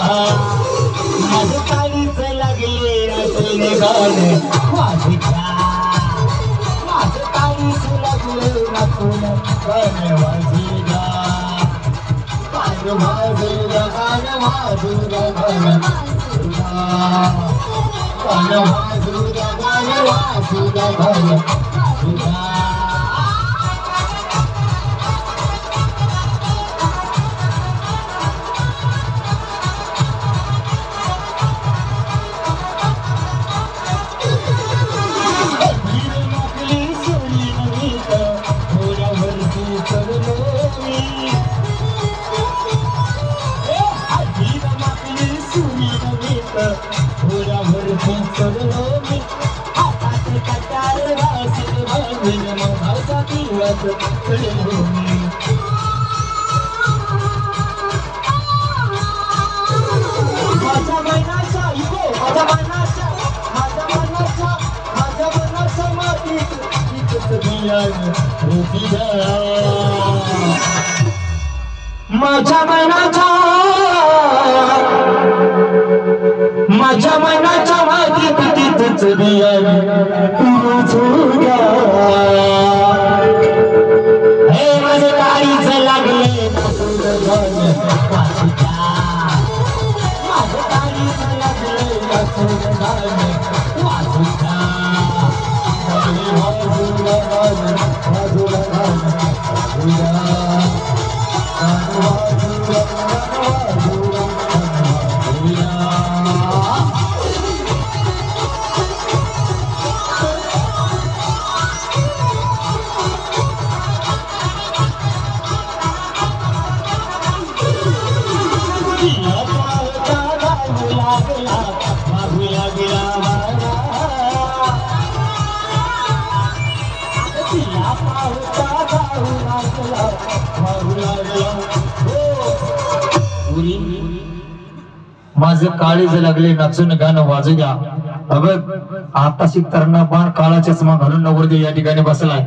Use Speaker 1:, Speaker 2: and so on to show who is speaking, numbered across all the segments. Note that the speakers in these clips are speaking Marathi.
Speaker 1: माझं काळीच लागले रचने गाणे वाजगा माझं काळीच लागले रचने गाणे वाजगा गाणे वाजगा गाणे वाजगा गाणे वाजगा गाणे वाजगा गाणे वाजगा माझ्या मनाच्या मातीत तिथंच बियाणे रुजूया हे माझे काळीच लागले माझं काळीच लागले माझं काळीज लागले नाचून गाणं वाजू द्या बघ आता शिकताना बाण काळा चष्मा घालून नवरदेव या ठिकाणी बसलाय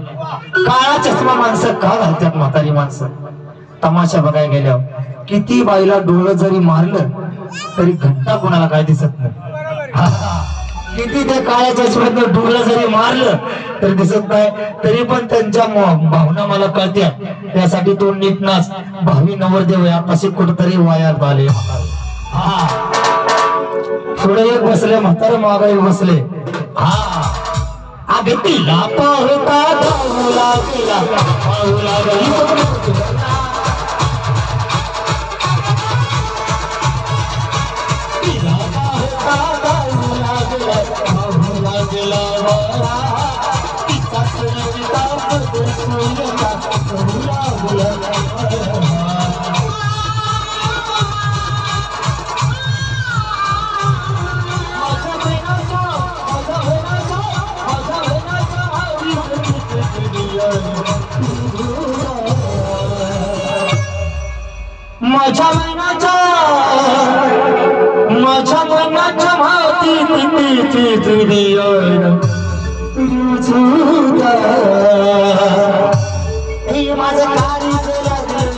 Speaker 1: काळा चष्मा माणसं का घालतात म्हातारी माणसं तमाशा बघायला गेल्यावर किती बाईला डोळं जरी मारलं तरी घंटा कोणाला काय दिसत नाही किती त्या काळ्या चष्म्यात डोळं जरी मारलं तरी दिसत नाही तरी पण त्यांच्या भावना मला कळत्या त्यासाठी तो नीट नाच भावी नवरदेव यापाशी कुठतरी वायात आले पुढे एक बसले म्हातार मागे बसले अगे तिला पाहता धावला गेला पाहूला गेला तिला पाहता धावला गेला पाहूला गेला तिचा सुरता पदसूरता पाहूला गेला माझ्या मनाच्या मातीत माझं काळीज लागले